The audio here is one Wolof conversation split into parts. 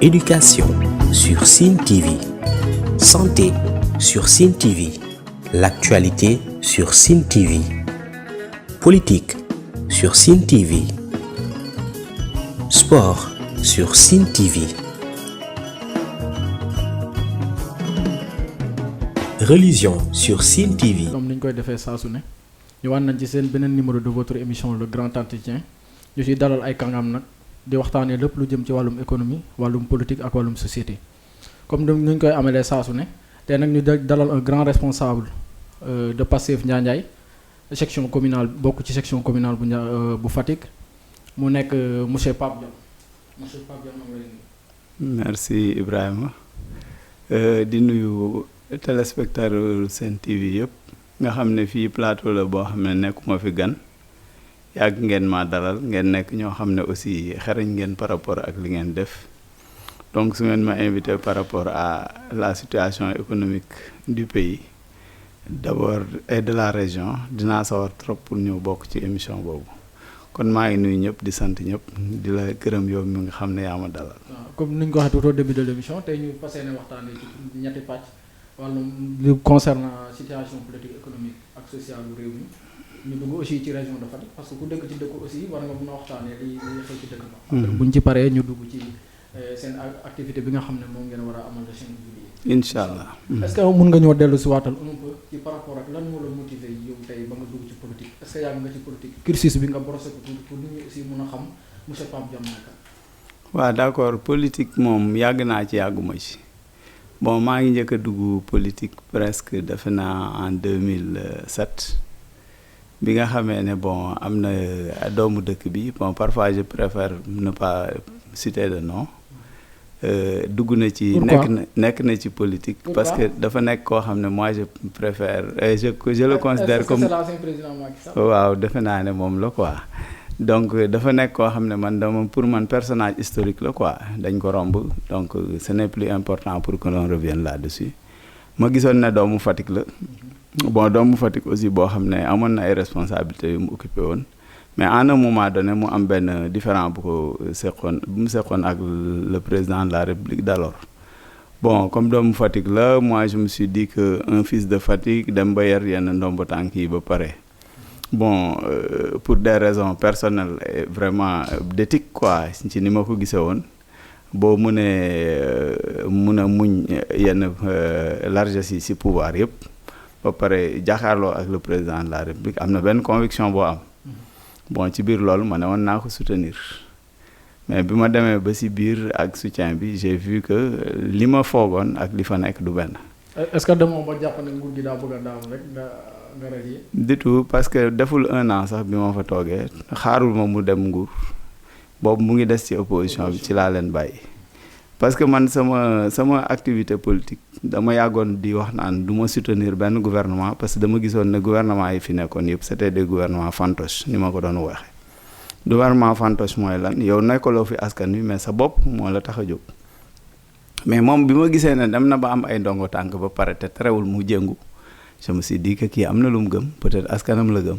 Éducation sur Sen TV. Santé sur Sen TV. L'actualité sur Sen TV. Politique sur Sen TV. Sport sur Sen TV. Religion sur Sen TV. comme niñ koy defee saa su ne ñëwaat nañ ci seen beneen numéro de votre émission le grand entretien ñu ciy dalal ay kàngam nag di waxtaanee lépp lu jëm ci wàllum économie wàllum politique ak wàllum société comme ni ñu koy amalee saa su ne te nag ñu dalal un grand responsable de Pastef Ndiandiaye section communale bokk ci section communale bu Fatick mu nekk monsieur Pape Dione. monsieur Pape Dione moom la merci Ibrahima di nuyu téléspectateur Sen TV yëpp nga xam ne fii plateau la boo xam ne nekkuma fi gan yàgg ngeen ma dalal ngeen nekk ñoo xam ne aussi xarañ ngeen par rapport ak li ngeen def donc su ngeen ma invité par rapport à la situation économique du pays d'abord et de la région dinaa sawar trop pour ñëw bokk ci émission boobu kon maa ngi nuyu ñëpp di sant ñëpp di la gërëm yow mi nga xam ne yaa ma dalal. comme ni ñu ko waxee tout au début de l'émission tey ñu fas yéene waxtaanee ci ñetti pàcc wàllum li concernant situation politique économique ak sociale bu réew mi ñu dugg aussi ci région de Fatick parce que ku dëkk ci dëkk aussi war nga mën a waxtaanee li xew ci dëkk ba. buñ ci paree ñu dugg ci seen activité bi nga xam ne moom ngeen war a amal le 5 juillet. incha allah. est-ce que mën nga ñoo dellu si waatal un peu ci par rapport ak lan moo la motiver yow tey ba nga dugg ci politique est-ce que yàgg nga ci politique cursus bi nga brossé ko pour nit ñi aussi mën a xam monsieur Pape Dione naka. waaw d'accord politique moom yàgg naa ci yàgguma ci bon maa ngi njëkk a dugg politique presque defe naa en 2007 bi nga xamee ne bon am na doomu dëkk bi bon parfois je préfère ne pas citer de nom dugg na ci nekk na ci politique. Pourquoi? Parce que dafa nekk koo xam ne moi je préfère je le considère comme c'est l'ancien président Macky Sall. waaw defe naa ne moom la quoi donc dafa nekk koo xam ne man dama pour man personnage historique la quoi dañ ko romb donc ce n'est plus important pour que l'on revienne là-dessus ma gisoon ne doomu Fatick la bon doomu Fatick aussi boo xam ne amoon na ay responsabilités yu mu occupé woon mais à un moment donné mu am benn différent bu mu seqoon ak le président de la République d'alors bon comme doomu Fatick la moi je me suis dit que un fils de Fatick dem ba yer yenn ndombo tànk yi ba pare bon pour des raisons personnelles et vraiment d'éthique quoi ci ni ma ko gisee woon boo mun a muñ yenn largesse yi ci pouvoir yëpp ba pare jàkkaarloo ak le président de la République am na benn conviction boo am bon ci biir loolu ma ne woon naa ko soutenir mais bi ma demee ba ci biir ak soutien bi j'ai vu que li ma foogoon ak li fa nekk du benn. est-ce que demoo ba jàpp ne nguur gi daa bëgg a daanu rek nga radier. du tout parce que deful 1 an sax bi ma fa toogee xaarul ma mu dem nguur boobu mu ngi des ci opposition bi ci laa leen bàyyi. parce que man sama activité politique dama yàggoon di wax naan du ma soutenir benn gouvernement parce que dama gisoon ne gouvernement yi fi nekkoon yëpp c'était des gouvernements fantoches ni ma ko doon waxee. gouvernement fantoche mooy lan yow nekkaloo fi askan wi mais sa bopp moo la tax a jóg mais moom bi ma gisee ne dem na ba am ay ndongo tànk ba pare te terewul mu jëngu je me suis dit que kii am na lu mu gëm peut-être askanam la gëm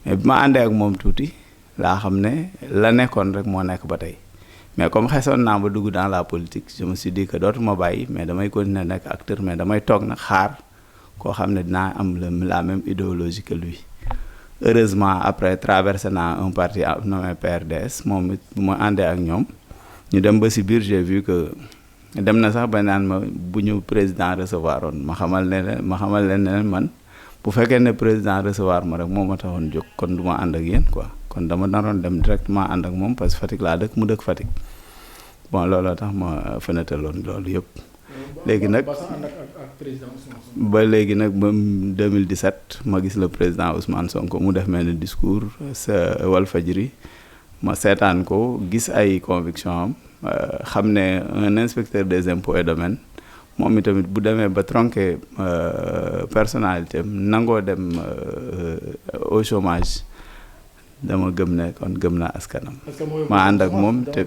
mais bi ma àndee ak moom tuuti laa xam ne la nekkoon rek moo nekk ba tey. mais comme xesoon naa ba dugg dans la politique je me suis dit que dootuma bàyyi mais damay continuer nekk acteur mais damay toog nag xaar koo xam ne dinaa am la même idéologie que lui heureusement après traversé naa un parti nommé PRDS moom it bu ma àndee ak ñoom ñu dem ba ci biir j'ai vu que dem na sax ba naan ma bu ñu président recevoir oon ma xamal leen ne man bu fekkee ne président recevoir ma rek moo ma taxoon jóg kon du ma ànd ak yéen quoi kon dama naroon dem directement ànd ak moom parce que Fatick laa dëkk mu dëkk Fatick bon looloo tax ma fenetaloon loolu yëpp. léegi nag ba léegi nag ba 2017 ma gis le président Ousmane Sonko mu def mel ni discours sa Walfadjri ma seetaan ko gis ay conviction am xam ne un inspecteur des impôts et domaines moom itamit bu demee ba tronqué personnalité am nangoo dem au chômage dama gëm ne kon gëm naa askanam. ma ànd ak moom te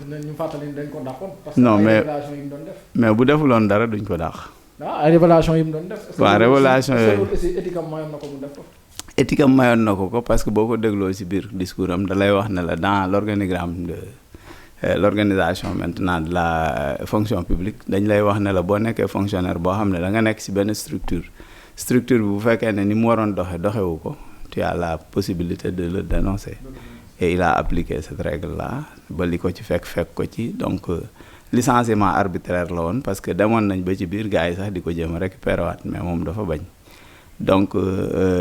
non mais bu defuloon dara duñ ko dàq. ay révélation yi mu doon def. waaw révélation yooyu éthique am mayoon na ko mu def ko. éthique am mayoon na ko parce que boo ko dégloo ci biir discours am da lay wax ne la dans l'organigramme l'organisation maintenant de la fonction publique dañ lay wax ne la boo nekkee fonctionnaire boo xam ne da nga nekk ci benn structure bi bu fekkee ne ni mu waroon doxewu ko tu as la possibilité de le dénoncer et il a appliqué cette règle là ba li ko ci fekk ko ci donc licenciement arbitraire la woon parce que demoon nañ ba ci biir gars yi sax di ko jéem a récupérer waat mais moom dafa bañ donc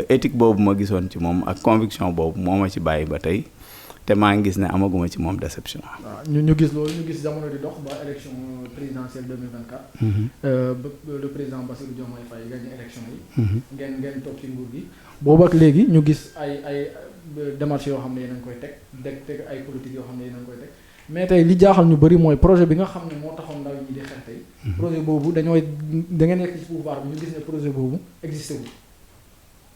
éthique boobu ma gisoon ci moom ak conviction boobu moo ma ci bàyyi ba tey te maa ngi gis ne amaguma ci moom déception. waaw ñu gis loolu ñu gis jamono di dox ba élection présidentielle 2024. Le président Bassirou Diomaye Faye gagné élection yi. ngeen toog ci nguur gi. boobu ak léegi ñu gis ay démarches yoo xam ne yéen a ngi koy teg ay politique yoo xam ne yéen a ngi koy teg mais tey li jaaxal ñu bëri mooy projet bi nga xam ne moo taxoon ndaw ñi di xeex tey. projet boobu da ngeen nekk ci pouvoir bi ñu gis ne projet boobu existé wul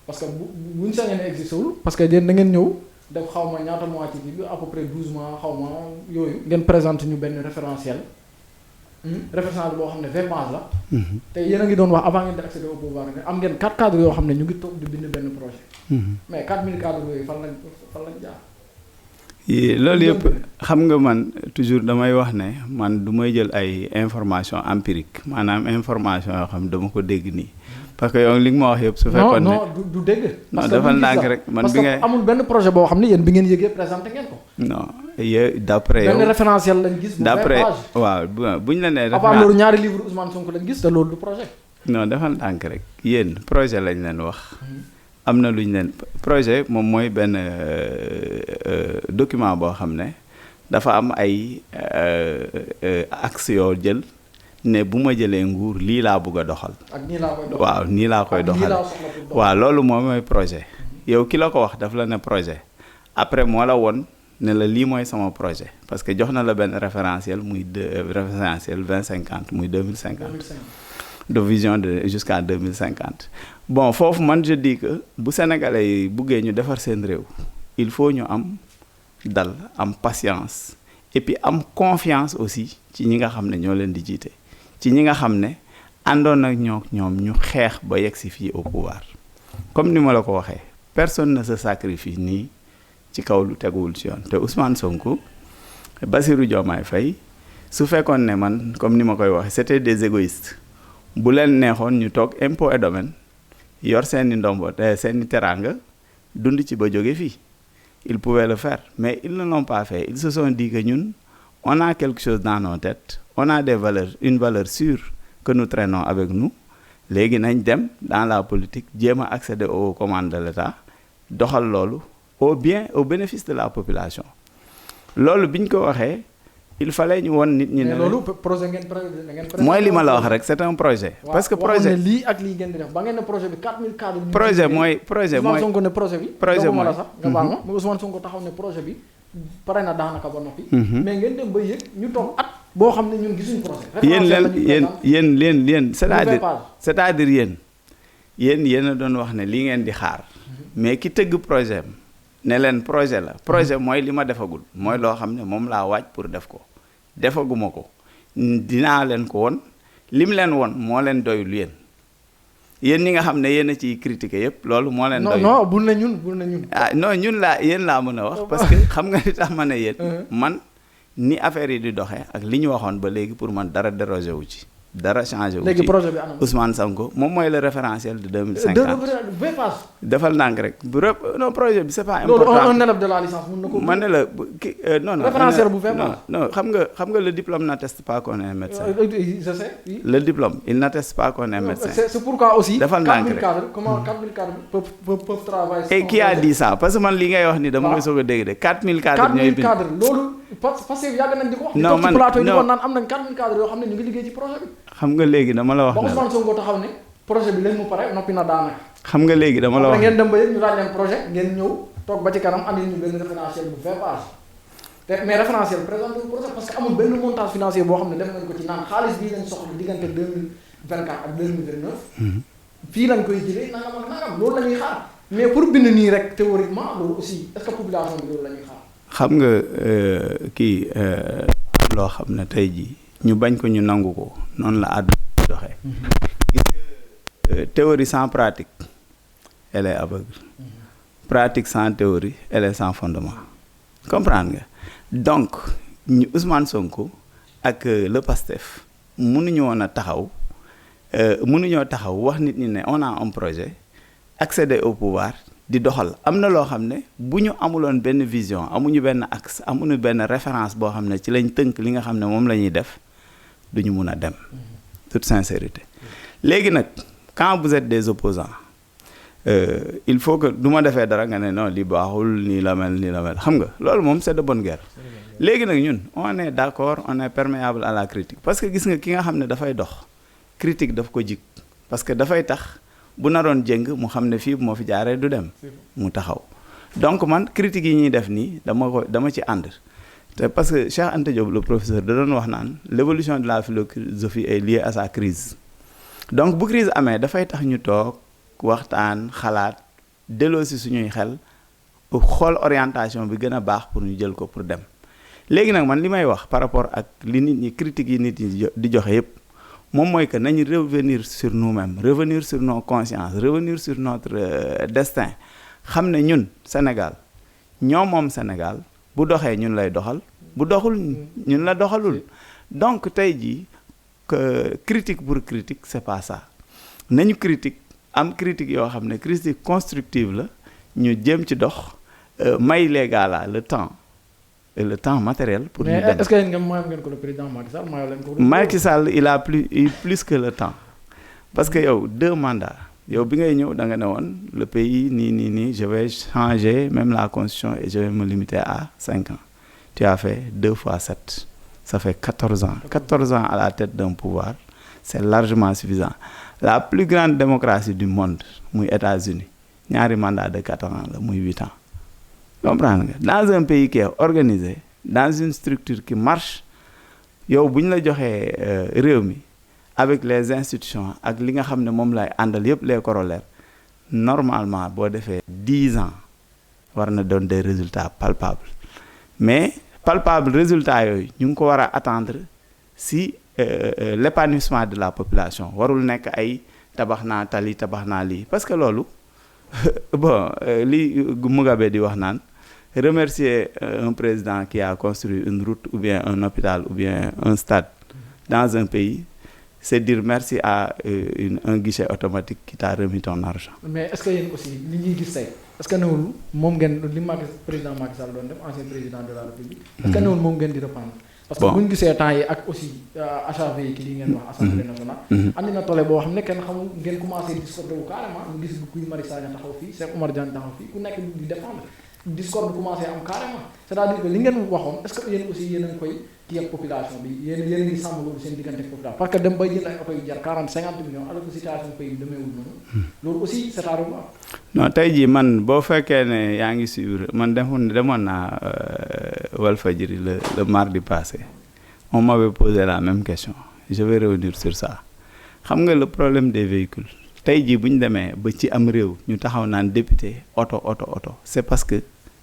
parce que buñ sañee ne existé wul parce que yéen da ngeen ñëw. def xaw ma ñaata mois ci bi à peu près 12 mois xaw ma yooyu ngeen présente ñu benn référentiel boo xam ne 20 pages la te yéen a ngi doon wax avant ngeen di accéder au pouvoir ne am ngeen 4 cadres yoo xam ne ñu ngi toog di bind benn projet mais 4000 cadres yooyu fan lañ jaar loolu yëpp xam nga man toujours damay wax ne man du may jël ay information empirique maanaam information yoo xam ne dama ko dégg nii parce que yow li nga ma wax yëpp su fekkoon ne non du dégg. non defal ndànk rek man bi ngay amul benn projet boo xam ne yéen bi ngeen yëgee présenté ngeen ko. non d'après yow benn référentiel lañ gis. d'après waaw buñ la nee. avant loolu ñaari livre Ousmane Sonko lañ gis te loolu du projet. non defal ndànk rek yéen projet lañ leen wax. am na luñ leen projet moom mooy benn document boo xam ne dafa am ay axes yoo jël. ne bu ma jëlee nguur lii laa bëgg a doxal. ak nii laa koy doxal waaw nii laa koy doxal waaw loolu moom mooy projet. yow ki la ko wax daf la ne projet après moo la woon ne la lii mooy sama projet parce que jox na la benn référentiel muy référentiel 2050 muy 2050. de vision de jusqu'à 2050. bon foofu man je dis que bu sénégalais yi buggee ñu defar seen réew il faut ñu am dal am patience et puis am confiance aussi ci ñi nga xam ne ñoo leen di jiite. ci ñi nga xam ne àndoon ak ñoom ñu xeex ba yegg si fii au pouvoir comme ni ma la ko waxee personne ne se sacrifie nii ci kaw lu teguwul ci yoon te Ousmane Sonko Bassirou Diomaye Faye su fekkoon ne man comme ni ma koy waxee c'était des égoïstes bu leen neexoon ñu toog impôt et domaine yor seeni ndombo seeni teraanga dund ci ba jóge fii ils pouvaient le faire mais ils ne l'ont pas fait ils se sont dit que ñun on a quelque chose dans nos têtes on a des valeurs une valeur sûre que nous traînons avec nous léegi nañ dem dans la politique jéem a accéder aux commandes de l'État doxal loolu au bénéfice de la population loolu biñ ko waxee il fallait ñu won nit ñi ne loolu projet ngeen mooy li ma la wax rek c'est un projet parce que projet lii ak lii ngeen di def ba ngeen ne projet bi 4000 cadres projet mooy Ousmane Sonko ne projet bi mooy la sax nga baal ma mais Ousmane Sonko taxaw ne projet bi pare na daanaka ba noppi mais ngeen dem ba yëg ñu toog at boo xam ne ñun gisuñ projet yéen c'est-à-dire yéen a doon wax ne lii ngeen di xaar mais ki tëgg projet am ne leen projet la projet mooy li ma defagul mooy loo xam ne moom laa waaj pour def ko defaguma ko dinaa leen ko won lim leen won moo leen doyul yéen ñi nga xam ne yéen a ciy critiquer yépp loolu moo leen doyul non bul na ñun ah non ñun yéen laa mën a wax parce que xam nga li tax ma ne yéen man ni affaire yi di doxee ak li ñu waxoon ba léegi pour man dara dérogé wu ci dara changé wu ci léegi projet bi anam Ousmane Sonko moom mooy le référentiel de 2050 defal ndànk rek non projet bi c'est pas important loolu un élève de la licence mën na ko man ne la non référentiel bu non xam nga le diplôme n'atteste pas qu'on est médecin je sais le diplôme il n'atteste pas qu'on est médecin c'est pourquoi aussi defal ndànk rek comment 4000 cadres peuvent travailler et qui a dit ça parce que man li ngay wax ni dama koy soog a dégg de 4000 cadres ñooy bind loolu parce que yàgg nañ di ko wax non man plateau yi di ko naan am nañ 4000 cadres yoo xam ne ñu ngi liggéey ci projet bi xam nga léegi dama la wax ba Ousmane Sonko taxaw ne projet bi leen mu pare noppi na daanaka xam nga léegi dama la wax ngeen dem ba yéen ñu laaj leen projet ngeen ñëw toog ba ci kanam andi ñu benn référentiel bu 20 pages te mais référentiel présenté projet parce que amul benn montage financier boo xam ne def nañ ko ci naan xaalis bii lañ soxla diggante 2024 ak 2029 fii lañ koy jëlee nangam ak nangam loolu la ñuy xaar mais pour bind nii rek théoriquement loolu aussi est-ce que population bi loolu la ñuy xaar xam nga loo xam ne tey jii ñu bañ ko ñu nangu ko noonu la àdduna doxee théorie sans pratique elle est aveugle pratique sans théorie elle est sans fondement comprendre nga donc ñu Ousmane Sonko ak le PASTEF mënuñoo taxaw wax nit ñi ne on a un projet accéder au pouvoir di doxal am na loo xam ne bu ñu amuloon benn vision amuñu benn axe amuñu benn référence boo xam ne ci lañ tënk li nga xam ne moom la ñuy def duñu mun a dem toute sincérité léegi nag quand vous êtes des opposants il faut que du ma defee dara nga ne non li baaxul nii la mel xam nga loolu moom c'est de bonne guerre léegi nag ñun on est d'accord on est perméable à la critique parce que gis nga ki nga xam ne dafay dox critique daf ko jig parce que dafay tax bu naroon jëng mu xam ne fii bu ma fi jaaree du dem mu taxaw donc man critique yi ñuy def nii dama ci ànd te parce que Cheikh Anta Diop le professeur da doon wax naan l'évolution de la philosophie est liée à sa crise donc bu crise amee dafay tax ñu toog waxtaan xalaat delloo si suñuy xel xool orientation bi gën a baax pour ñu jël ko pour dem léegi nag man li may wax par rapport ak li nit ñi critiques yi nit ñi di joxe yépp moom mooy que nañu revenir sur nous-mêmes revenir sur nos consciences revenir sur notre destin xam ne ñun Sénégal ñoo moom Sénégal bu doxee ñun lay doxal bu doxul ñun la doxalul donc tey jii critique pour critique c'est pas ça nañu critique am critique yoo xam ne critique constructive la ñu jéem ci dox may les gars là le temps et le temps matériel pour mais ñu dem. est-ce que ngeen ko le président Macky Sall mayoo leen ko. Macky Sall il a plus que le temps parce que yow 2 mandats yow bi ngay ñëw da nga ne woon le pays nii je vais changer même la constitution et je vais me limiter à 5 ans tu as fait 2 fois 7 ça fait 14 ans 14 ans à la tête d'un pouvoir c'est largement suffisant la plus grande démocratie du monde muy États-Unis ñaari mandat de 4 ans la muy 8 ans comprendre nga dans un pays qui est organisé dans une structure qui marche yow bu ñu la joxee réew mi avec les institutions ak li nga xam ne moom lay àndal yépp les corollaires normalement boo defee 10 ans war na doon des résultats palpables mais palpable résultats yooyu ñu ngi ko war a attendre si l'épanouissement de la population warul nekk ay tabax naa tali tabax naa lii parce que loolu bon li Mugabe di wax naan remercier un président qui a construit une route ou bien un hôpital ou bien un stade dans un pays c'est dire merci à un guichet automatique qui t'a remis ton argent. mais est-ce que yéen aussi li ñuy gis tey est-ce que newul moom ngeen li président Macky Sall doon def ancien président de la République. est-ce que newul moom ngeen di reprendre. parce que bu ñu gisee temps yi ak aussi achat véhicule yi ngeen wax assemblée nationale. andi na tolle boo xam ne kenn xamul ngeen commencé discordé wu carrément ñu gis Guy Marius Sagna taxaw fii Cheikh Oumar Diagne taxaw fii ku nekk di défendre discorde commencé am carrément c'est-à-dire que li ngeen waxoon est-ce que yéen aussi yéen a ngi koy kii ak population bi yéen ngi sàmm loolu seen diggante population parce que dem bay jël ay oto yu jar 40-50 millions alors que situation pays bi demeewul noonu loolu aussi c'est à revoir. non tey jii man boo fekkee ne yaa ngi suivre man demoon naa Walfadjri le mardi passé on m'avait posé la même question je vais revenir sur ça xam nga le problème des véhicules tey jii bu ñu demee ba ci am réew ñu taxaw naan député oto c'est parce que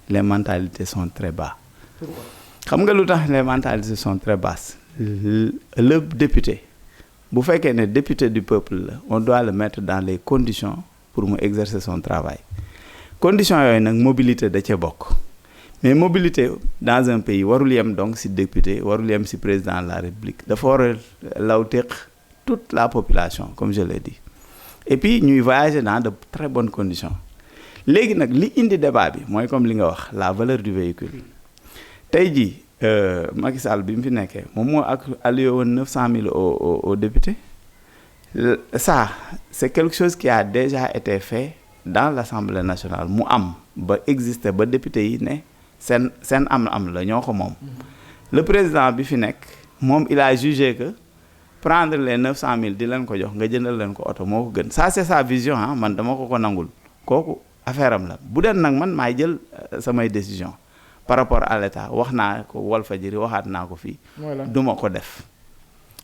les mentalités sont très bas. Pourquoi? xam nga lu tax les mentalités sont très basses le député bu fekkee ne député du peuple la on doit le mettre dans les conditions pour mu exercer son travail conditions yooyu nag mobilité da cee bokk mais mobilité dans un pays warul yem donc ci député warul yem ci président de la République dafa war a lawteeq toute la population comme je l'ai dit et puis ñuy voyager dans de très bonnes conditions léegi nag li indi débat bi mooy comme li nga wax la valeur du véhicule tey jii Macky Sall bi mu fi nekkee moom moo ak alloué woon 900 000 aux députés ça c'est quelque chose qui a déjà été fait dans l'Assemblée nationale mu am ba exister ba député yi ne seen am la ñoo ko moom le président bi fi nekk moom il a jugé que prendre les 900 000 di leen ko jox nga jëndal leen ko oto moo ko gën ça c'est sa vision ah man dama ko nangul kooku affaire am la bu dee nag man maay jël samay décision par rapport à l'État wax naa ko Walfadjri waxaat naa ko fii du ma ko def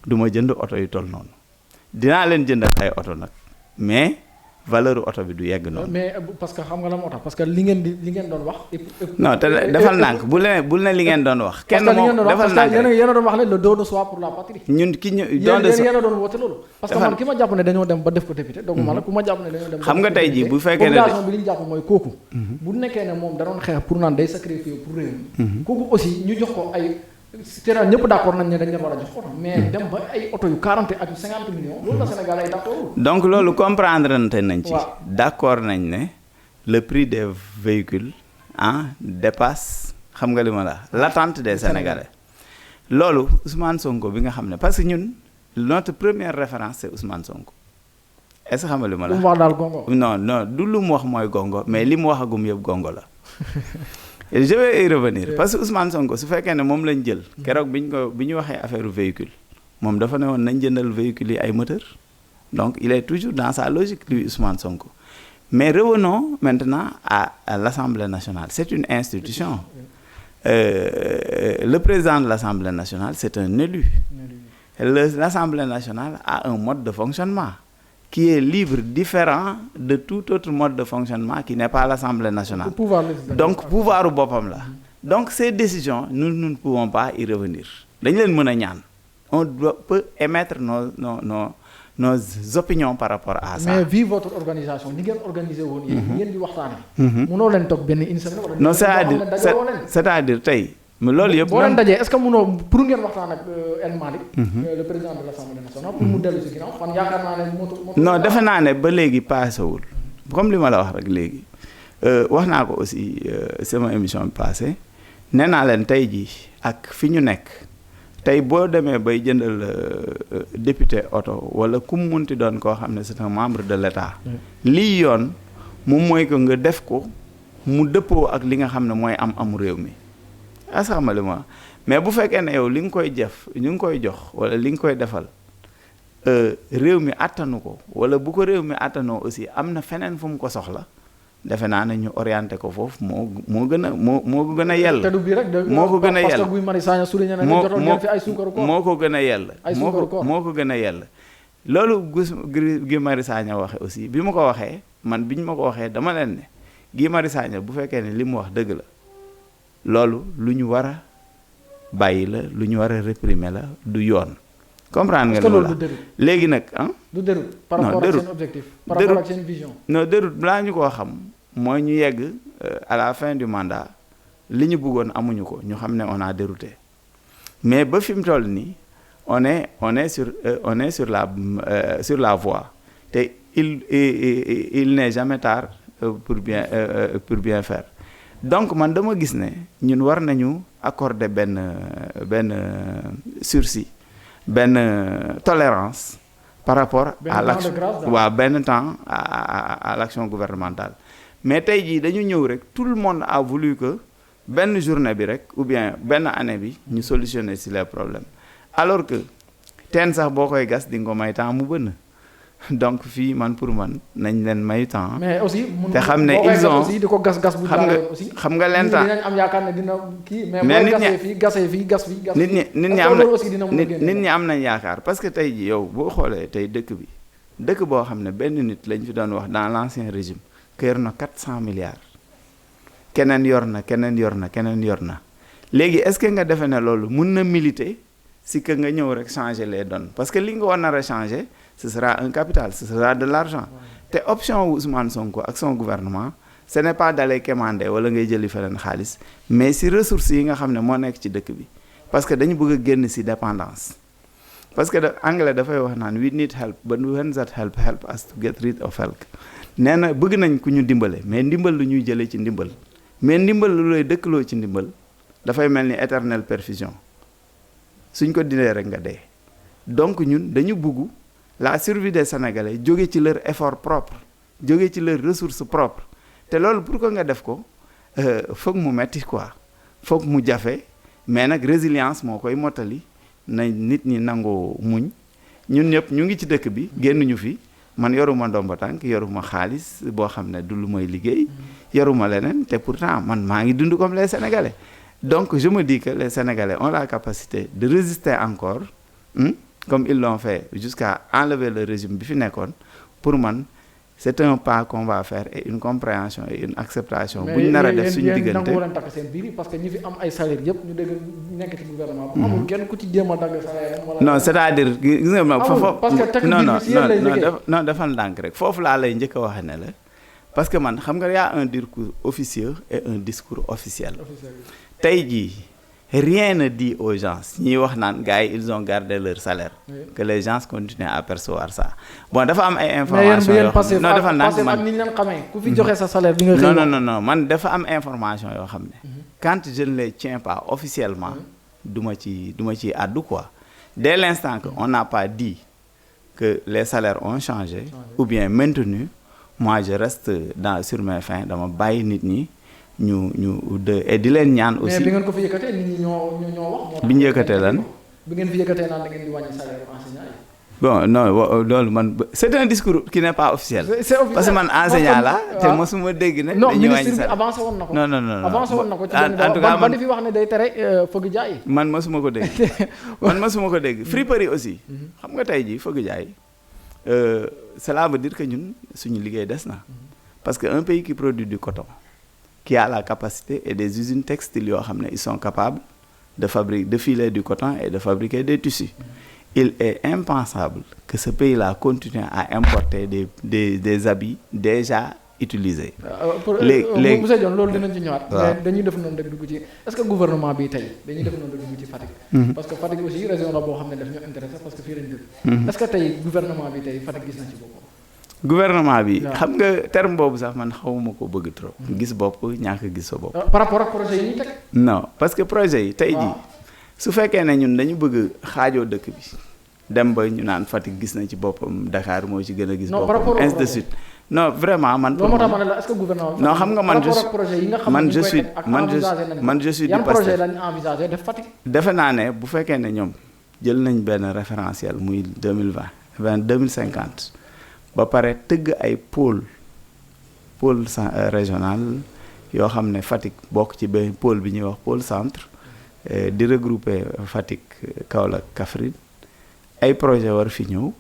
du ma jënd oto yu toll noonu dinaa leen jëndal ay oto nag mais valeur oto bi du yegg noonu. mais parce que xam nga la moo tax parce que li ngeen doon wax. non te defal nànk bul ne li ngeen doon wax. kenn moom defal nànk parce que yéen a doon wax ne le don de soi pour la patrie. ñun ki ñu don de soi yéen a doon woote loolu. parce que man ki ma jàpp ne dañoo dem ba def ko député. donc man ku ma jàpp ne dañoo dem. xam nga tey jii bu fekkee ne population bi li ñu jàpp mooy kooku. bu nekkee ne moom da doon xeex pour naan day sacrifier pour réew mi. kooku aussi ñu jox ko ay c'est-à-dire ñëpp d'accord nañ ne dañ leen war a jox oto mais dem ba ay oto yu 40 ak 50 millions loolu la Sénégal ay d'accord. donc loolu comprendre nañ ci. waaw d'accord nañ ne le prix des véhicules dépasse xam nga li ma la l'attente des Sénégalais. loolu Ousmane Sonko bi nga xam ne parce que ñun notre première référence c'est Ousmane Sonko est-ce que xam nga li ma la. lu mu wax daal gongo. non du lu mu wax mooy gongo mais li mu waxagum yëpp gongo la. Et je vais y revenir parce que Ousmane Sonko su fekkee ne moom lañ jël keroog bi ñu waxee affaire véhicule moom dafa ne woon nañ jëndal véhicule yi ay moteur donc il est toujours dans sa logique lui Ousmane Sonko mais revenons maintenant à l'Assemblée nationale c'est une institution le président de l'Assemblée nationale c'est un élu l'Assemblée nationale a un mode de fonctionnement qui est libre, différent de tout autre mode de fonctionnement qui n'est pas l'Assemblée nationale. Donc, pouvoir au bopam là. Donc, ces décisions, nous ne pouvons pas y revenir. On peut émettre nos opinions par rapport à ça. Mais vu votre organisation, vous avez organisé vous non, c'est-à-dire, mais loolu yëpp boo leen dajee est-ce que mënoo pour ngeen waxtaan ak El Malick le président de l'Assemblée nationale pour mu dellu si ginnaaw kon yaakaar naa ne non defe naa ne ba léegi paasewul comme li ma la wax rek léegi wax naa ko aussi sama émission bi passé nee naa leen tey jii ak fi ñu nekk tey boo demee bay jëndal député oto wala ku mu munti doon koo xam ne c'est un membre de l'État lii yoon moom mooy que nga def ko mu dëppoo ak li nga xam ne mooy amu réew mi asalaamaaleykum mais bu fekkee ne yow li nga koy jëf ñu ngi koy jox wala li nga koy defal réew mi attanu ko wala bu ko réew mi attanoo aussi am na feneen fu mu ko soxla defe naa ne ñu orienté ko foofu moo gën a yell. te du bii rek moo ko gën a yell parce que Guy Marius Sagna souligné na ne jotoon ngeen fi ay suukaru koor moo ko gën a yell. ay suukaru koor moo ko gën a yell. loolu Guy Marius Sagna waxe aussi bi ma ko waxee man bi ñu ma ko waxee dama leen ne Guy Marius Sagna bu fekkee ne li mu wax dëgg la. loolu lu ñu war a bàyyi la lu ñu war a réprimer la du yoon comprendre nga loolu léegi nag du déroute par rapport ak seen objectif par rapport ak seen vision non déroute balaa ñu koo xam mooy ñu yegg à la fin du mandat li ñu bëggoon amuñu ko ñu xam ne on a dérouté mais ba fi mu toll nii on est sur la voie te il n'est jamais tard pour bien faire. Donc man dama gis ne ñun war nañu accorder benn sursis benn tolérance par rapport à l'action benn temps à l'action gouvernementale mais tey jii dañu ñëw rek tout le monde a voulu que benn journée bi rek ou bien benn année bi ñu solutionner ci les problèmes alors que teen sax boo koy gas di nga ko may temps mu bënn donc fii man pour man nañ leen may temps. mais aussi te xam ne ils ont aussi di ko gas bu aussi xam nga leen temps dinañ am yaakaar ne dina kii mais boo gasee fii gas nit ñi am nañ yaakaar parce que tey ji yow boo xoolee tey dëkk boo xam ne benn nit lañ fi doon wax dans l'ancien régime que yor na 400 milliards keneen yor na léegi est-ce que nga defe ne loolu mun na militer si que nga ñëw rek changer les donnes parce que li nga war a changer ce sera un capital ce sera de l'argent te option wu Ousmane Sonko ak son gouvernement ce n'est pas d'aller quémander wala ngay jëli feneen xaalis mais si ressources yi nga xam ne moo nekk ci dëkk bi parce que dañu bëgg a génn si dépendance parce que anglais dafay wax naan we need help but when that help us to get rid of help nee na bëgg nañ ku ñu dimbale mais ndimbal lu ñuy jëlee ci ndimbal mais ndimbal lu lay dëkkaloo ci ndimbal dafay mel ni éternelle perfusion suñ ko dindee rek nga dee donc ñun dañu bëgg la survie des Sénégalais jóge ci leur effort propre jóge ci leur ressource propre te loolu pour que nga def ko foog mu metti quoi foog mu jafe mais nag résilience moo koy mottali na nit ñi nangoo muñ ñun ñëpp ñu ngi ci dëkk bi génnuñu fi man yoruma ndomba tànk yoruma xaalis boo xam ne du lu may liggéey yoruma leneen te pourtant man maa ngi dund comme les Sénégalais donc je me dis que les Sénégalais ont la capacité de résister encore comme ils l'ont fait jusqu'à enlever le régime bi fi nekkoon pour man c'est un pas qu'on va faire et une compréhension et une acceptation bu ñu nar a def suñu diggante mais yéen nangu takk seen biir parce que ñi fi am ay salaire yëpp ñu dégg nekk ci gouvernement bu amul kenn ku ci jéem a dagg salaire wala non c'est-à-dire gis nga ma foofu parce que takk biir si yéen lay liggéey non defal ndànk rek foofu laa lay njëkk a waxe ne la parce que man xam nga y a un discours officieux et un discours officiel tey jii rien ne dit aux gens ñiy wax naan gars yi ils ont gardé leur salaire que les gens continuent à percevoir ça bon dafa am ay information yoo xam ne non dafa naan man ni ñu leen xamee ku fi joxe sa salaire bi nga xëy non man dafa am information yoo xam ne quand je ne les tiens pas officiellement du ma ci àddu quoi dès l'instant que on n'a pas dit que les salaires ont changé ou bien maintenu moi je reste sur mes fins dama bàyyi nit ñi ñu et di leen ñaan aussi. mais bi ngeen ko fi yëkkatee nit ñi ñoo wax. bi ñu yëkkatee lan. bi ngeen fi yëkkatee naan da ngeen di wàññi salaire enseignant yi. bon non loolu man c'est un discours qui n'est pas officiel. C'est officiel parce que man enseignant la te mosuma dégg ne. dañuy wàññi salaire non ministre bi avancé woon na ko. non avancé woon na ko ci en tout cas man di fi wax ne day tere fëgg jaay. man mosuma ko dégg. friperie aussi. xam nga tey jii fëgg jaay cela veut dire que ñun suñu liggéey des na parce que un pays qui produit du coton. qui a la capacité et des usines textiles yoo xam ne ils sont capables de filer du coton et de fabriquer des tissus. Il est impensable que ce pays-là continue à importer des habits déjà utilisés. léegi monsieur Dione loolu dinañ ci ñëwaat. mais dañuy def noonu rek dugg ci est-ce que gouvernement bi tey dañuy def noonu rek dugg ci Fatick. parce que Fatick aussi région la boo xam ne daf ñu intéressé parce que fii lañ dëkk. est-ce que tey gouvernement bi tey Fatick gis na ci boppam. gouvernement bi xam nga terme boobu sax man xawuma ko bëgg trop. gis bopp ñàkk gis sa bopp. par rapport ak projet yi ñu teg. non parce que projet yi tey jii su fekkee ne ñun dañu bëgg xaajoo dëkk bi dem ba ñu naan Fatick gis na ci boppam Dakar moo ci gën a gis boppam ainsi de suite non vraiment man. loolu moo tax ma ne la est-ce que gouvernement. non xam nga man je suis yan projet lañ envisagé def Fatick. defe naa ne bu fekkee ne ñoom jël nañ benn référentiel muy 2050 ba pare tëgg ay pôle régional yoo xam ne Fatick bokk ci benn pôle bi ñuy wax pôle centre di regrouper Fatick Kaolack Kaffrine ay projet war fi ñëw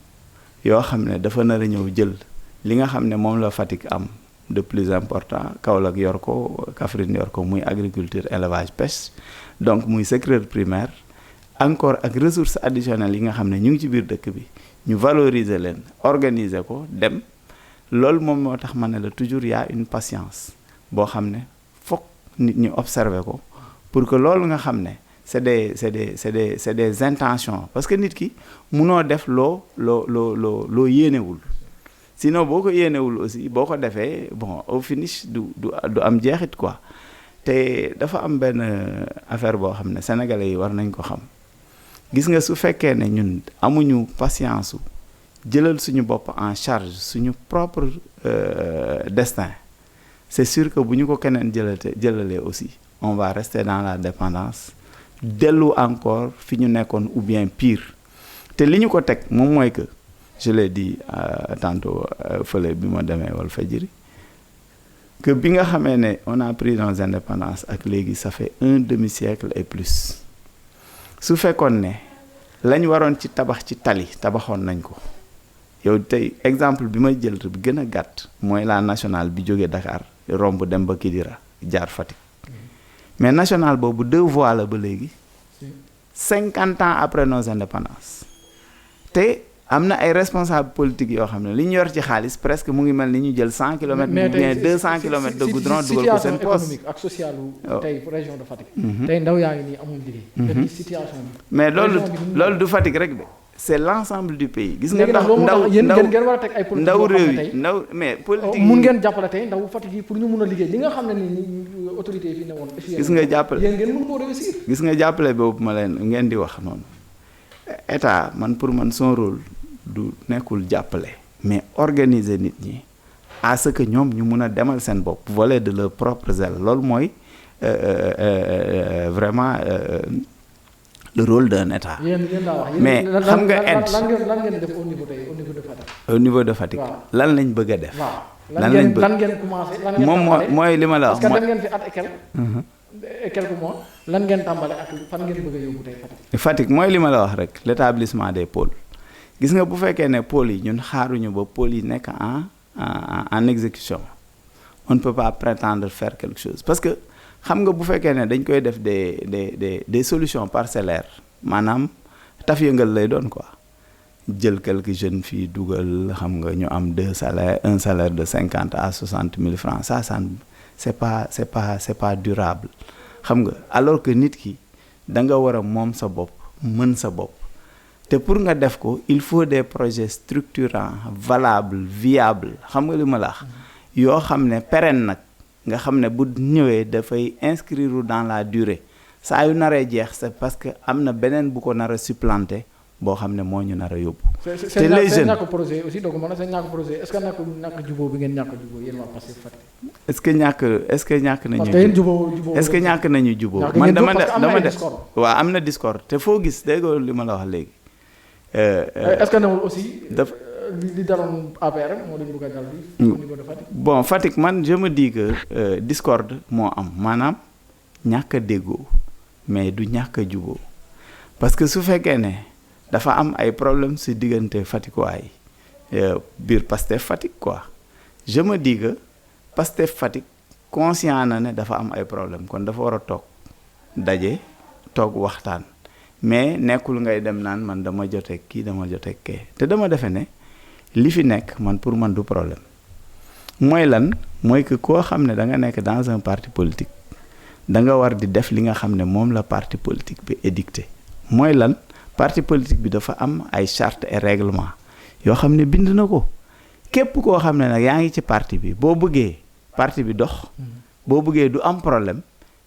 yoo xam ne dafa nar a ñëw jël li nga xam ne moom la Fatick am de plus important Kaolack yor ko Kaffrine yor ko muy agriculture élevage pêche donc muy secteur primaire encore ak ressources additionnelles yi nga xam ne ñu ngi ci biir dëkk bi ñu valoriser leen organiser ko dem loolu moom moo tax ma ne la toujours y a une patience boo xam ne fokk nit ñi observer ko pour que loolu nga xam ne c'est des intentions parce que nit ki munoo def loo yéenewul sinon boo ko yéenewul aussi boo ko defee bon au finish du am jeexit quoi te dafa am benn affaire boo xam ne sénégalais yi war nañ ko xam gis nga su fekkee ne ñun amuñu patience su jëlal suñu bopp en charge suñu propre destin c'est sûr que bu ñu ko keneen jëlalee aussi on va rester dans la dépendance dellu encore fi ñu nekkoon ou bien pire te li ñu ko teg moom mooy que je l'ai dit tantôt fële bi ma demee Walfadjri que bi nga xamee ne on a pris nos indépendances ak léegi ça fait un demi-siècle et plus su fekkoon ne lañ waroon ci tabax ci tali tabaxoon nañ ko yow tey exemple bi may jël bi gën a gàtt mooy la nationale bi jógee Dakar romb dem ba Kidira jaar Fatick mais nationale boobu 2 voies la ba léegi 50 ans après nos indépendances te am na ay responsables politiques yoo xam ne li ñu yor ci xaalis presque mu ngi mel ni ñu jël 100 kilomètres ou bien 200 kilomètres de goudron dugal ko seen poche économique ak sociale tey région de Fatick. tey ndaw yaa ngi nii amul liggéey. situation bi. mais loolu du Fatick rek de c'est l'ensemble du pays. gis nga ndaw réew yi mais politique mun ngeen jàppale tey ndaw Fatick yi pour ñu mun a liggéey li nga xam ne ni autorités yi fi ne woon. gis nga jàppale yéen ngeen mën koo réussir. gis nga jàppale boobu ma leen ngeen di wax noonu état pour man son rôle du nekkul jàppale mais organiser nit ñi à ce que ñoom ñu mun a demal seen bopp voler de leur propre zèle loolu mooy vraiment le rôle d'un état. mais xam nga aide lan ngeen def au niveau de Fatick. au niveau de Fatick. lan lañ bëgg a def. lan ngeen commencé. moom mooy li ma la wax. parce que dem ngeen fi at et quelques mois lan ngeen tàmbale ak fan ngeen bëgg a yóbbu tey Fatick. Fatick mooy li ma la wax rek l'établissement des pôles. gis nga bu fekkee ne pôles yi ñun xaaruñu ba pôles yi nekk en exécution on ne peut pas prétendre faire quelque chose parce que xam nga bu fekkee ne dañ koy def des solutions parcellaires maanaam taf yëngal lay doon quoi jël quelques jeunes filles dugal xam nga ñu am un salaire de 50 à 60 000 francs ça c'est pas durable xam nga alors que nit ki da nga war a moom sa bopp mën sa bopp te pour nga def ko il faut des projets structurants valables viables xam nga li ma la wax yoo xam ne pérenne nag nga xam ne bu ñëwee dafay inscrire dans la durée saa yu naree jeex c'est parce que am na beneen bu ko nar a supplanter boo xam ne moo ñu nar a yóbbu. te les jeunes ñàkk projet aussi donc mën na seen ñàkk projet est-ce que ñàkk jubóo bi ngeen ñàkk jubóo yéen waa Pastef Fatick. est-ce que ñàkk nañu. parce que yéen jubóo est-ce que ñàkk nañu jubóo. man dama def waaw am na discord te foo gis dégg nga li ma la wax léegi. est-ce que newul aussi. li daloon APR moo leen bëgg a dal bi au niveau de Fatick. bon Fatick man je me dis que discorde moo am maanaam ñàkk a déggoo mais du ñàkk a jubóo parce que su fekkee ne dafa am ay problème si diggante Fatickwaay biir Pastef Fatick quoi je me dis que Pastef Fatick conscient na ne dafa am ay problème kon dafa war a toog daje toog waxtaan mais nekkul ngay dem naan man dama joteeg kii dama joteeg kee te dama defe ne li fi nekk man pour man du problème mooy lan mooy que koo xam ne da nga nekk dans un parti politique da nga war di def li nga xam ne moom la parti politique bi édicté mooy lan parti politique bi dafa am ay charte et règlement yoo xam ne bind na ko képp koo xam ne nag yaa ngi ci parti bi boo bëggee parti bi dox boo bëggee du am problème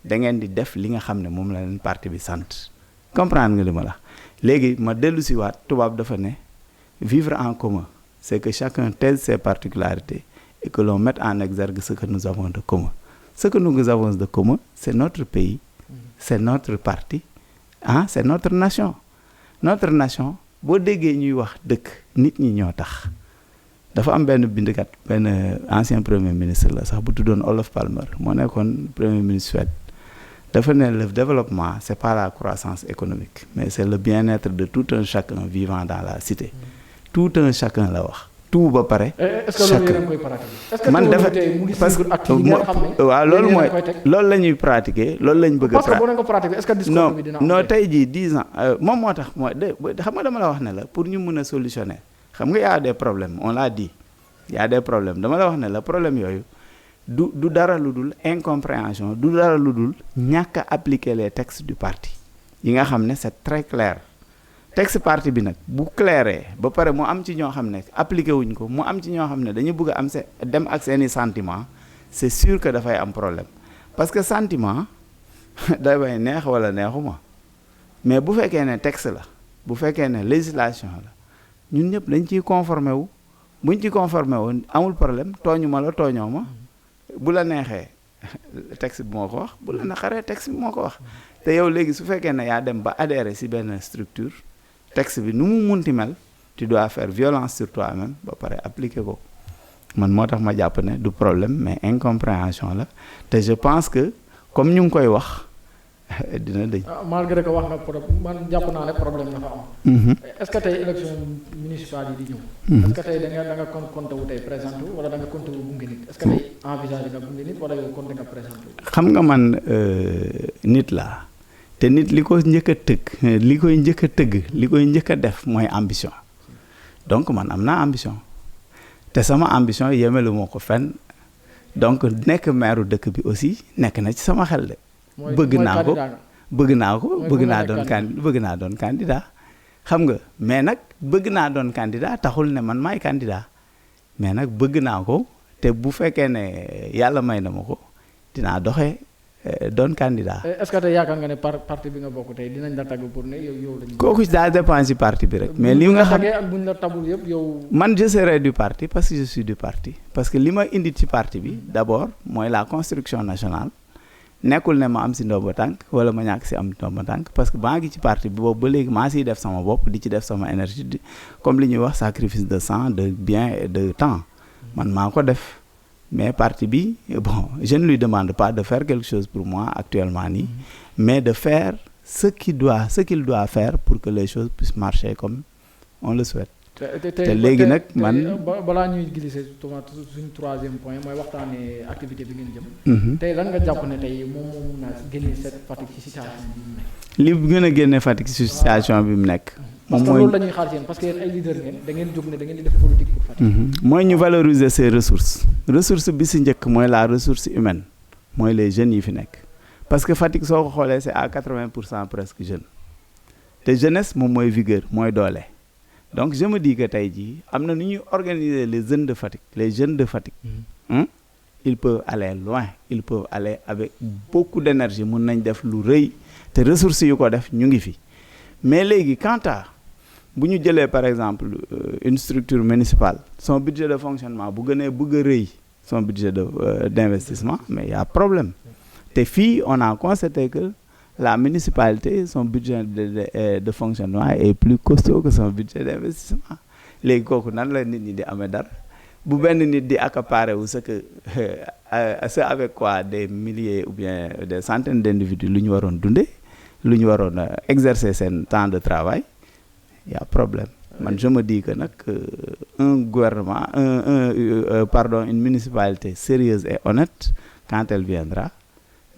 da ngeen di def li nga xam ne moom la leen parti bi sant comprendre nga li ma la léegi ma dellu si waat tubaab dafa ne vivre en commun c'est que chacun taise ses particularités et que l'on mette en exergue ce que nous avons de commun ce que nous avons de commun c'est notre pays c'est notre parti c'est notre nation boo déggee ñuy wax dëkk nit ñi ñoo tax dafa am benn bindkat benn ancien premier ministre la sax bu tuddoon Olof Palmer moo nekkoon premier ministre Suède dafa ne le développement c'est pas la croissance économique mais c'est le bien-être de tout un chacun vivant dans la cité tout un chacun la wax tout ba pare. est-ce que loolu yéen a koy pratiquer. est-ce que man dafa parce que waaw loolu la ñuy pratiquer loolu lañ bëgg a. parce que boo leen ko pratiquer est-ce que discours bi dina am non tey jii 10 ans moom moo tax xam nga dama la wax ne la pour ñu mën a solutionner xam nga y a des problèmes on l'a dit y a des problèmes dama la wax ne la problème yooyu du dara lu dul incompréhension du dara lu dul ñàkk a appliquer les textes du parti yi nga xam ne c'est très clair. texte parti bi nag bu clairé ba pare mu am ci ñoo xam ne appliqué wuñ ko mu am ci ñoo xam ne dañu bëgg a am dem ak seeni sentiment c'est sûr que dafay am problème parce que sentiment day bay neex wala neexuma mais bu fekkee ne texte la bu fekkee ne législation la ñun ñëpp dañ ciy conformé wu buñ ci conformé wu amul problème tooñu ma la tooñoo ma bu la neexee texte bi moo ko wax bu la naqaree texte bi moo ko wax te yow léegi su fekkee ne yaa dem ba adhérer ci benn structure texte bi nu mu munti mel tu dois faire violence sur toi-même ba pare appliquer ko man moo tax ma jàpp ne du problème mais incompréhension la te je pense que comme ñu ngi koy wax dina dëñ. malgré que wax nga man jàpp naa ne problème dafa am. est-ce que tey élection municipale yi di ñëw. est-ce que tey da nga compté wu tey présenté wu wala da nga compté wu gunge nit est-ce que tey envisagé nga gunge nit wala yow compté nga présenté wu. xam nga man nit laa. te nit li ko njëkk a li koy njëkk a tëgg li koy njëkk a def mooy ambition donc man am naa ambition te sama ambition yemelu moo ko fenn donc nekk maire dëkk bi aussi nekk na ci sama xel de. bëgg naa doon candidat xam nga mais nag bëgg naa doon candidat taxul ne man maay candidat mais nag bëgg naa ko te bu fekkee ne yàlla may na ma ko dinaa doxee. doon candidat. est-ce que tey yaakaar nga ne parti bi nga bokk tey dinañ la tagg pour ne yow lañu. kooku daa dépend ci parti bi rek. mais li nga xam ak buñ la tabul yëpp yow. man je serai du parti parce que je suis du parti parce que li ma indi ci parti bi d'abord mooy la construction nationale nekkul ne ma am ci ndomba tànk wala ma ñàkk ci am ndomba tànk parce que maa ngi ci parti bi boobu ba léegi maa ciy def sama bopp di ci def sama énergie comme li ñuy wax sacrifice de sang de bien et de temps man maa ko def. mais parti bi bon je ne lui demande pas de faire quelque chose pour moi actuellement nii mais de faire ce qu'il doit faire pour que les choses puissent marcher comme on le souhaite. te léegi nag man balaa ñuy glisser suñu troisième point mooy waxtaanee activité bi ngeen jëm. tey lan nga jàpp ne tey moom mun naa génne cette Fatick ci situation bi mu nekk. li gën a génne Fatick ci situation bi mu nekk. parce que loolu la ñuy xaar ci yéen parce que yéen ay leader ngeen da ngeen jóg ne da ngeen di def politique pour Fatick. mooy ñu valoriser ces ressources bi ci njëkk mooy la ressource humaine mooy les jeunes yi fi nekk parce que Fatick soo ko xoolee c'est à 80% presque jeune te jeunesse moom mooy vigueur mooy doole donc je me dis que tey jii am na nu ñuy organiser les jeunes de Fatick ils peuvent aller loin ils peuvent aller avec beaucoup d'énergie mun nañ def lu rëy te ressources yu ko def ñu ngi fi mais léegi quant à bu ñu jëlee par exemple une structure municipale son budget de fonctionnement bu gënee bëgg a rëy son budget d'investissement mais il y a problème te fii on a constaté que la municipalité son budget de fonctionnement est plus costaud que son budget d'investissement léegi kooku nan la nit ñi di amee dara bu benn nit di accaparer wu ce avec quoi des milliers ou bien des centaines d'individus lu ñu waroon dundee lu ñu waroon exercer seen temps de travail il y a problème man je me dis que nag un gouvernement une municipalité sérieuse et honnête quand elle viendra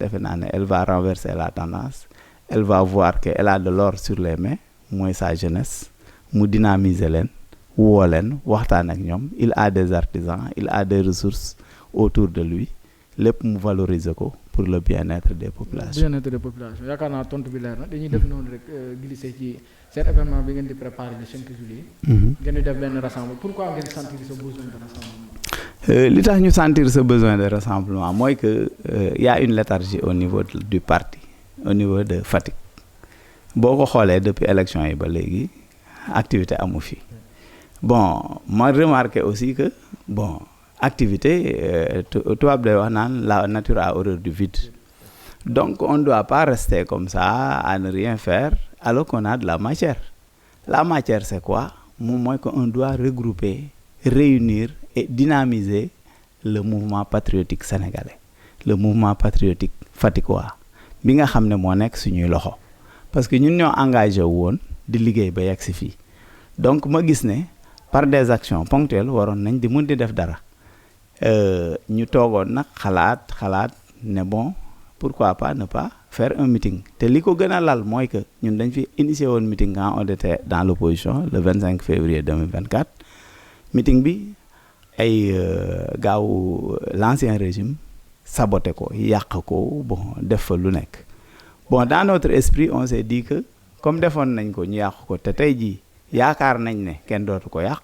defe naa ne elle va renverser la tendance elle va voir que elle a de l'or sur les mains mooy sa jeunesse mu dynamiser leen woo leen waxtaan ak ñoom il a des artisans il a des ressources autour de lui lépp mu valoriser ko pour le bien-être des populations. bien-être des populations yaakaar naa tontu bi leer na dañuy def noonu rek glisser ci seen événement bi ngeen di préparer le 5 juillet. ngeen di def benn rassemblement pourquoi ngeen sentir ce besoin de rassemblement. li tax ñu sentir ce besoin de rassemblement mooy que y a une léthargie au niveau du parti au niveau de Fatick boo ko xoolee depuis élection yi ba léegi activité amu fi bon ma remarqué aussi que bon activité tubaab day wax naan la nature a horreur du vide donc on ne doit pas rester comme ça à ne rien faire alors qu'on a de la matière c'est quoi moom mooy que on doit regrouper réunir et dynamiser le mouvement patriotique sénégalais le mouvement patriotique fatickois bi nga xam ne moo nekk suñuy loxo parce que ñun ñoo engagé woon di liggéey ba yegg si fii donc ma gis ne par des actions ponctuelles waroon nañ di mën di def dara ñu toogoon nag xalaat ne bon pourquoi pas ne pas faire un meeting te li ko gën a lal mooy que ñun dañ fi initié woon meeting quand on était dans l'opposition le 25 février 2024 meeting bi ay gaaw l'ancien régime saboté ko yàq ko bon def fa lu nekk bon dans notre esprit on s'est dit que comme defoon nañ ko ñu yàq ko te tey jii yaakaar nañ ne kenn dootu ko yàq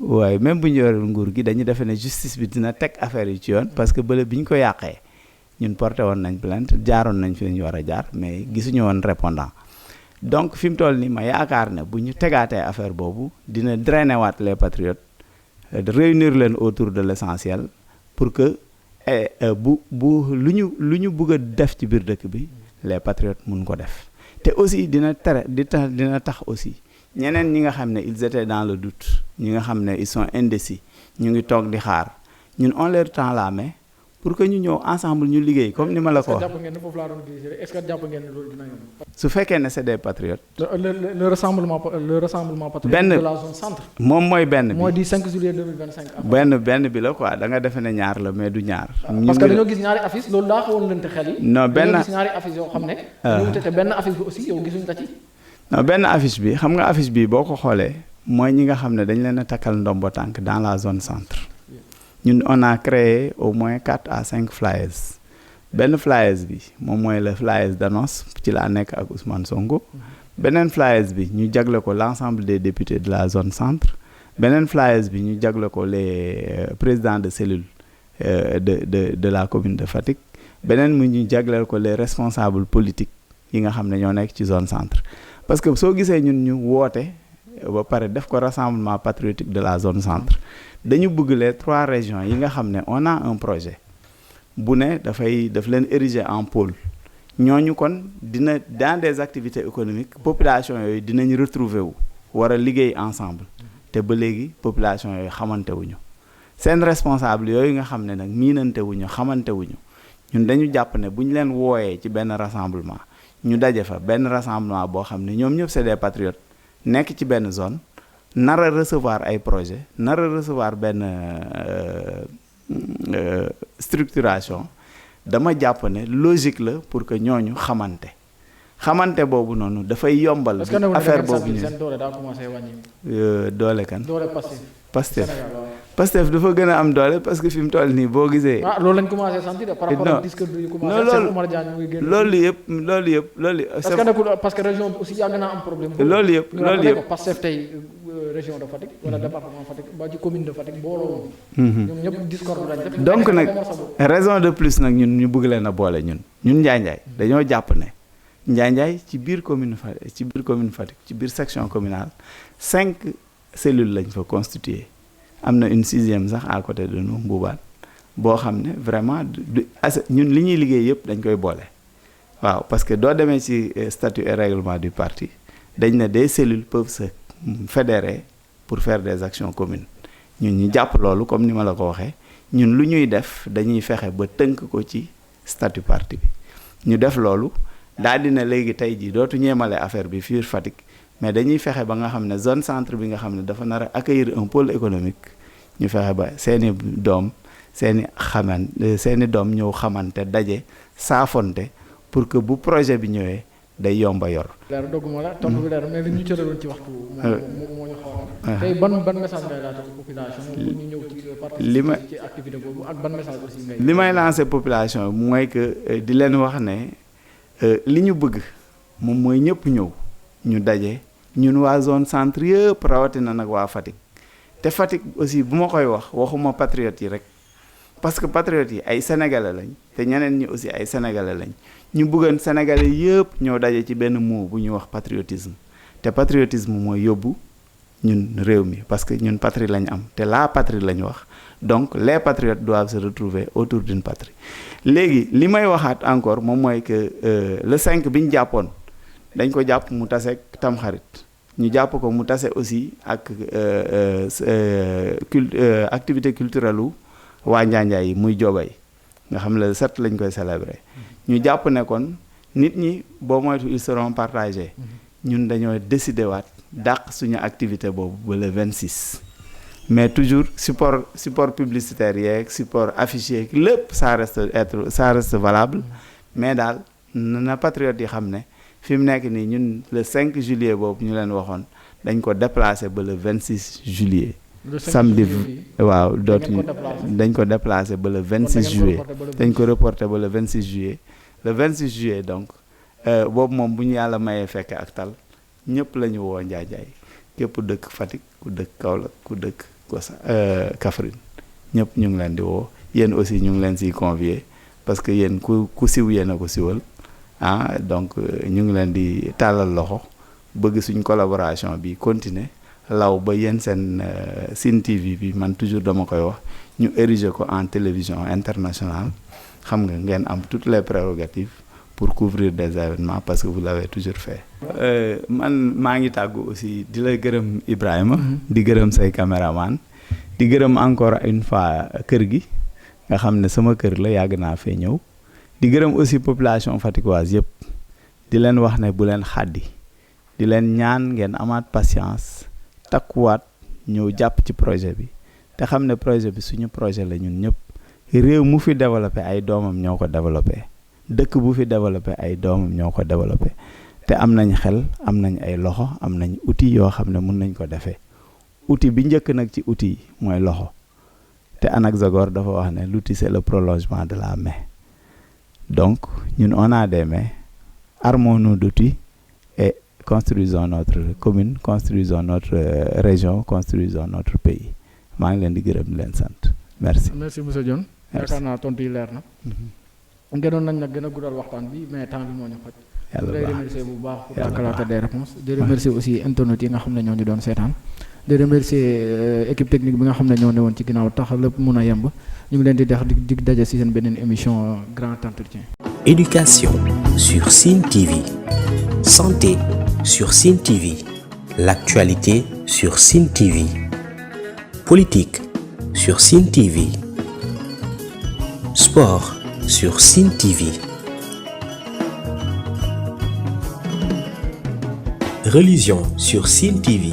waaye même bu ñu yorul nguur gi dañu defe ne justice bi dina teg affaire yi ci yoon parce que bële bi ñu ko yàqee ñun porté woon nañ plainte jaaroon nañ fi ñu war a jaar mais gisuñu woon répondant donc fi mu toll nii ma yaakaar ne bu ñu tegaatee affaire boobu dina drainer waat les patriotes réunir leen autour de l'essentiel pour que bu lu ñu bëgg a def ci biir dëkk bi les patriotes mun ko def te aussi dina tax aussi ñeneen ñi nga xam ne ils étaient dans le doute ñi nga xam ne ils sont indécis ñu ngi toog di xaar ñun on leur tend la main pour que ñu ñëw ensemble ñu liggéey comme ni ma la ko wax. est-ce que jàpp ngeen ne loolu dina yomb. su fekkee ne c'est des patriotes. le rassemblement patriotique de la zone centre. moom mooy benn bi mooy di 5 juillet 2025. benn bi la quoi da nga defe ne ñaar la mais du ñaar. parce que dañoo gis ñaari affiche loolu daa xawoon lënt xel yi. non dañoo gis ñaari affiche yoo xam ne. ñu te benn affiche bi aussi yow gisuñ ko ci. non benn affiche bi xam nga affiche bi boo ko xoolee mooy ñi nga xam ne dañ leen a takkal ndombo tànk dans la zone centre ñun on a créé au moins 4 à 5 flyers benn flyers bi moom mooy le flyers d'annonce ci laa nekk ak Ousmane Sonko beneen flyers bi ñu jagle ko l'ensemble des députés de la zone centre beneen flyers bi ñu jagle ko les présidents de cellules de la commune de Fatick beneen mu ñu jagleel ko les responsables politiques yi nga xam ne ñoo nekk ci zone centre parce que soo gisee ñun ñu woote ba pare def ko rassemblement patriotique de la zone centre dañu bëgg les 3 régions yi nga xam ne on a un projet bu ne daf leen ériger en pôle ñooñu kon dina dans des activités économiques population yooyu dinañ retrouver wu war a liggéey ensemble te ba léegi population yooyu xamante wuñu seen responsable yooyu nga xam ne nag miinante wuñu xamante wuñu ñun dañu jàpp ne bu ñu leen wooyee ci benn rassemblement ñu daje fa benn rassemblement boo xam ne ñoom ñëpp c'est des patriotes nekk ci benn zone nar a recevoir ay projet nar a recevoir benn structuration dama jàpp ne logique la pour que ñooñu xamante boobu noonu dafay yombal. affaire boobu ñu seen doole daa commencé wàññi. doole kan. doole Pastef Pastef dafa gën a am doole parce que fi mu toll nii boo gisee. loolu lañ commencé sentir par rapport ak discours bi commencé. non Oumar Diagne mu ngi génn. loolu yëpp. parce que région bi aussi yàgg naa am problème. loolu yëpp Pastef tey région de Fatick wala département Fatick ba ci commune de Fatick booloo. ñoom ñëpp discours lañ def. donc nag raison de plus nag ñun ñu bëgg leen a boole ñun Njaay dañoo jàpp ne Njaay ci biir commune Fatick ci biir section communale 5 cellules lañ fa constitué. am na une 6e sax à côté de nous Mboubane boo xam ne vraiment ñun li ñuy liggéey yëpp dañ koy boole waaw parce que doo demee ci statut et règlement du parti dañ ne des cellules peuvent se fédérer pour faire des actions communes ñun ñu jàpp loolu comme ni ma la ko waxee ñun lu ñuy def dañuy fexe ba tënk ko ci statut parti bi ñu def loolu daal dina léegi tey jii dootu ñeemale affaire bi fii Fatick mais dañuy fexe ba nga xam ne zone centre bi nga xam ne dafa nar a accueillir un pôle économique ñu fexe ba seeni doom ñëw xamante daje saafonte pour que bu projet bi ñëwee day yomba yor. leer dogguma la tontu bi leer mais li ñu cëraloon ci waxtu moo ñu xaw tey ban message ngay lancé population pour ñu ñëw ci participer ci activité boobu ak ban message aussi ngay. li may lancé population mooy que di leen wax ne li ñu bëgg moom mooy ñëpp ñëw. ñu daje ñun waa zone centre yëpp rawatina nag waa Fatick te Fatick aussi bu ma koy waxuma patriotes yi rek parce que patriotes yi ay sénégalais lañ te ñeneen ñi aussi ay sénégalais lañ ñu bëggoon sénégalais yëpp ñoo daje ci benn mot bu ñuy wax patriotisme te patriotisme mooy yóbbu ñun réew mi parce que ñun patrie lañ am te la patrie lañ wax donc les patriotes doivent se retrouver autour d'une patrie léegi li may waxaat encore moom mooy que le 5 bi ñu jàppoon. dañ ko jàpp mu tase tamxarit ñu jàpp ko mu tase aussi ak activité culturelle u waa Njaanjaay yi muy Joobay nga xam ne le 7 lañ koy célébrer ñu jàpp ne kon nit ñi boo moytu ils seront partagés ñun dañoo décider waat dàq suñu activité boobu ba le 26 mais toujours support publicitaire yeeg support affiché lépp ça reste valable mais daal na patriote yi xam ne fi mu nekk nii ñun le 5 juillet boobu ñu leen waxoon dañ ko déplacé ba le 26 juillet. samedi waaw dootuñu dañ ko déplacé ba le 26 juillet dañ ko reporté ba le 26 juillet le 26 juillet donc boobu moom bu ñu yàlla mayee fekk ak tal ñëpp la ñu woo Njaajaay képp dëkk Fatick ku dëkk Kaolack ku dëkk Kaffrine ñëpp ñu ngi leen di woo yéen aussi ñu ngi leen siy convier parce que yéen ku siw yéen a ko siwal donc ñu ngi leen di tàllal loxo bëgg suñ collaboration bi continuer law ba yéen seen Sine TV bi man toujours dama koy wax ñu ériger ko en télévision internationale xam nga ngeen am toutes les prérogatives pour couvrir des événements parce que vous l'avez toujours fait. man maa ngi tàggu aussi di la gërëm Ibrahima. di gërëm say caméraman di gërëm encore une fois kër gi nga xam ne sama kër la yàgg naa fee ñëw. di gërëm aussi population fatickoise yëpp di leen wax ne bu leen xàddi di leen ñaan ngeen amaat patience takkuwaat ñëw jàpp ci projet bi te xam ne projet bi suñu projet la ñun ñëpp réew mu fi développé ay doomam ñoo ko développé dëkk bu fi développé ay doomam ñoo ko développé te am nañ xel am nañ ay loxo am nañ outil yoo xam ne mun nañ ko defee outil bi njëkk nag ci outil yi mooy loxo te Anaxagore dafa wax ne l'outil c'est le prolongement de la main. Donc, ñun on a des mains, armons-nous d'outils et construisons notre commune, construisons notre région, construisons notre pays. maa ngi leen di gërëm di leen sant merci. merci monsieur Dione. yaakaar naa tontu yi leer na. gënoon nañ nag gën a guddal waxtaan bi mais temps bi moo ñu xoj. yàlla baax remercier bu baax pour la qualité des réponses. di remercier aussi internautes yi nga xam ne ñoo ñu doon seetaan. di remercier équipe technique bi nga xam ne ñoo ne woon ci ginnaaw tax lépp mun a yemb ñu ngi leen di dex dig daje ci seen beneen émission Grand Entretien. Éducation sur Sine TV, santé sur Sine TV, l'actualité sur Sine TV, politique sur Sine TV, sport sur Sine TV, religion sur Sine TV.